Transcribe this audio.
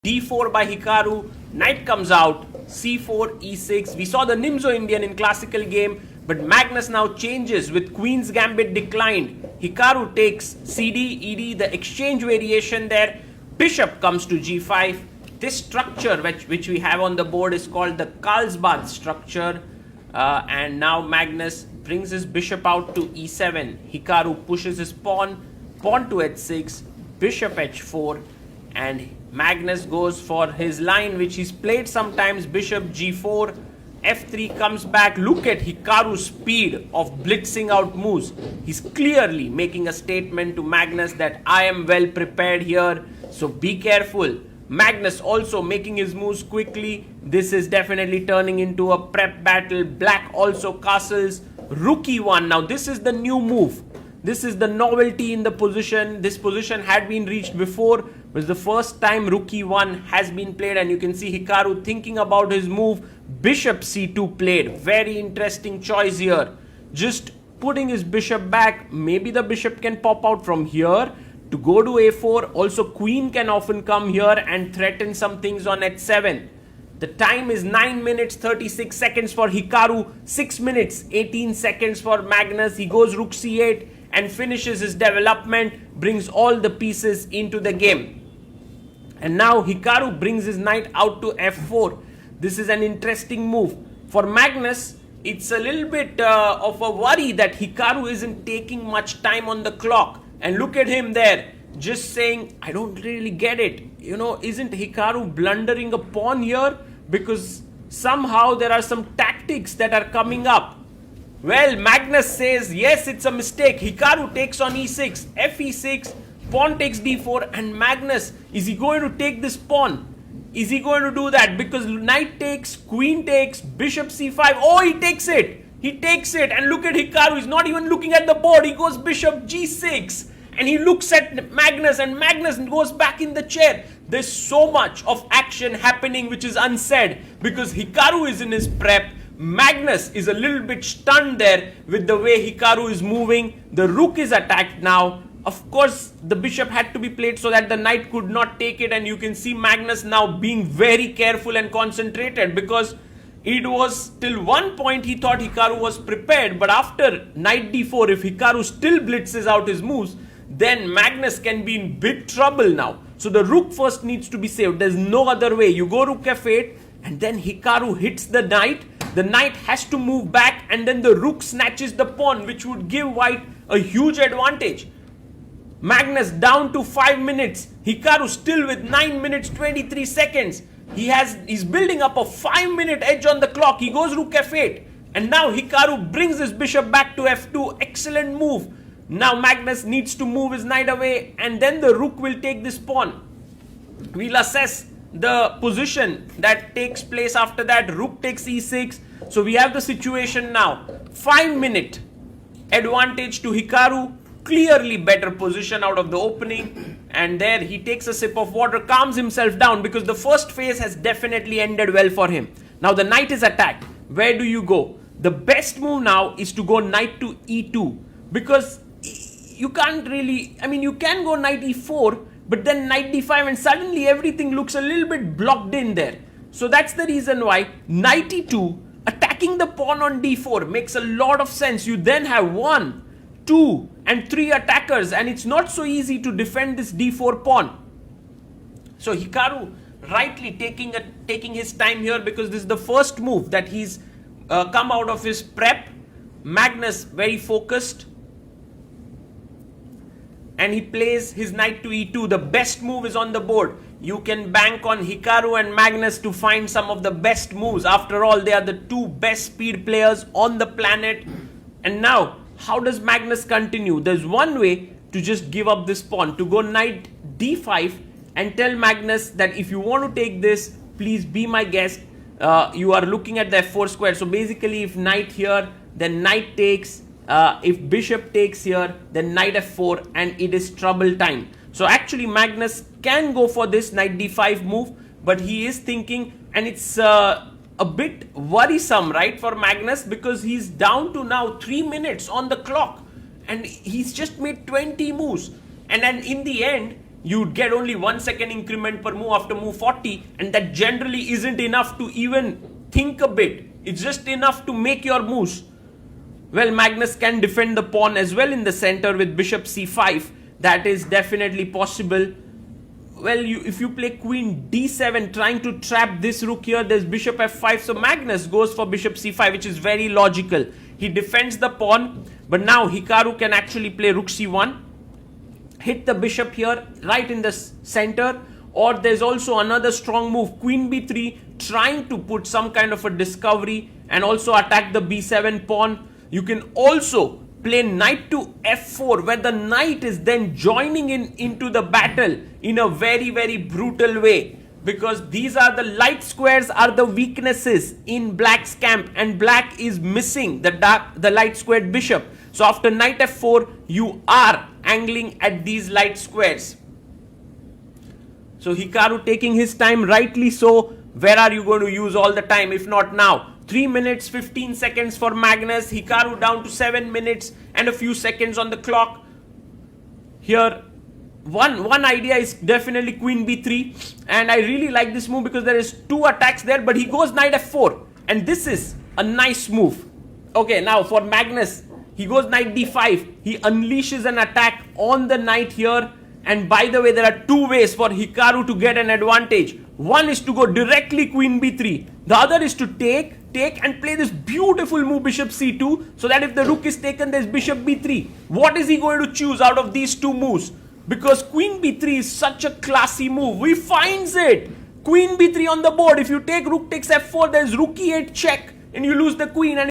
d4 by Hlkaru, knight comes out, c4, e6. We saw the Nimzo Indian in classical game, but Magnus now changes with queen's gambit declined. Hlkaru takes cd, ed, the exchange variation there. Bishop comes to g5. This structure which we have on the board is called the Carlsbad structure. And now Magnus brings his bishop out to e7. Hlkaru pushes his pawn to h6, bishop h4, and Magnus goes for his line which he's played sometimes, bishop g4, f3 comes back. Look at Hlkaru's speed of blitzing out moves. He's clearly making a statement to Magnus that I am well prepared here, so be careful. Magnus also making his moves quickly. This is definitely turning into a prep battle. Black also castles rook e1. Now this is the new move. This is the novelty in the position. This position had been reached before. It was the first time rook e1 has been played, and you can see Hlkaru thinking about his move. Bishop c2 played. Very interesting choice here. Just putting his bishop back. Maybe the bishop can pop out from here to go to a4. Also queen can often come here and threaten some things on h7. The time is 9 minutes 36 seconds for Hlkaru, 6 minutes 18 seconds for Magnus. He goes rook c8 and finishes his development, brings all the pieces into the game. And now Hlkaru brings his knight out to f4. This is an interesting move. For Magnus, it's a little bit of a worry that Hlkaru isn't taking much time on the clock. And look at him there, just saying, I don't really get it. You know, isn't Hlkaru blundering a pawn here? Because somehow there are some tactics that are coming up. Well, Magnus says, yes, it's a mistake. Hlkaru takes on e6, fe6, pawn takes d4, and Magnus, is he going to take this pawn? Is he going to do that? Because knight takes, queen takes, bishop c5. Oh, he takes it. He takes it. And look at Hlkaru. He's not even looking at the board. He goes bishop g6. And he looks at Magnus, and Magnus goes back in the chair. There's so much of action happening which is unsaid because Hlkaru is in his prep. Magnus is a little bit stunned there with the way Hlkaru is moving. The rook is attacked now. Of course, the bishop had to be played so that the knight could not take it, and you can see Magnus now being very careful and concentrated because it was till one point he thought Hlkaru was prepared, but after knight d4, if Hlkaru still blitzes out his moves, then Magnus can be in big trouble now. So the rook first needs to be saved. There's no other way. You go rook f8, and then Hlkaru hits the knight. The knight has to move back, and then the rook snatches the pawn, which would give white a huge advantage. Magnus down to 5 minutes. Hlkaru still with 9 minutes 23 seconds. He's building up a 5-minute edge on the clock. He goes rook f8, and now Hlkaru brings his bishop back to f2. Excellent move. Now Magnus needs to move his knight away, and then the rook will take this pawn. We'll assess the position that takes place after that. Rook takes e6. So we have the situation now. 5-minute advantage to Hlkaru. Clearly better position out of the opening. And there he takes a sip of water, calms himself down because the first phase has definitely ended well for him. Now the knight is attacked. Where do you go? The best move now is to go knight to e2 because you can't really, you can go knight e4, but then knight d5, and suddenly everything looks a little bit blocked in there. So that's the reason why knight e2, attacking the pawn on d4 makes a lot of sense. You then have 1, 2, and 3 attackers, and it's not so easy to defend this d4 pawn. So Hlkaru rightly taking his time here because this is the first move that he's come out of his prep. Magnus very focused, and he plays his knight to e2. The best move is on the board. You can bank on Hlkaru and Magnus to find some of the best moves. After all, they are the two best speed players on the planet. And now, how does Magnus continue? There's one way to just give up this pawn, to go knight d5 and tell Magnus that if you want to take this, please be my guest. You are looking at the f4 square. So basically, if knight here, then knight takes. If bishop takes here, then knight f4, and it is trouble time. So actually Magnus can go for this knight d5 move, but he is thinking, and it's a bit worrisome, right, for Magnus, because he's down to now 3 minutes on the clock, and he's just made 20 moves. And then in the end, you'd get only 1 second increment per move after move 40, and that generally isn't enough to even think a bit. It's just enough to make your moves. Well, Magnus can defend the pawn as well in the center with bishop c5. That is definitely possible. Well, if you play queen d7 trying to trap this rook here, there's bishop f5. So Magnus goes for bishop c5, which is very logical. He defends the pawn, but now Hlkaru can actually play rook c1, hit the bishop here right in the center, or there's also another strong move, queen b3, trying to put some kind of a discovery and also attack the b7 pawn. You can also play knight to f4, where the knight is then joining into the battle in a very, very brutal way, because these are the light squares are the weaknesses in black's camp, and black is missing the light squared bishop. So after knight f4, you are angling at these light squares. So Hlkaru taking his time, rightly so. Where are you going to use all the time if not now? 3 minutes 15 seconds for Magnus. Hlkaru down to 7 minutes and a few seconds on the clock. Here, one idea is definitely queen b3, and I really like this move because there is 2 attacks there, but he goes knight f4, and this is a nice move. Okay, now for Magnus, he goes knight d5. He unleashes an attack on the knight here. And by the way, there are 2 ways for Hlkaru to get an advantage. One is to go directly queen b3. The other is to take and play this beautiful move bishop c2, so that if the rook is taken, there's bishop b3. What is he going to choose out of these 2 moves? Because queen b3 is such a classy move. He finds it. Queen b3 on the board. If you take rook takes f4, there's rook e8 check, and you lose the queen. And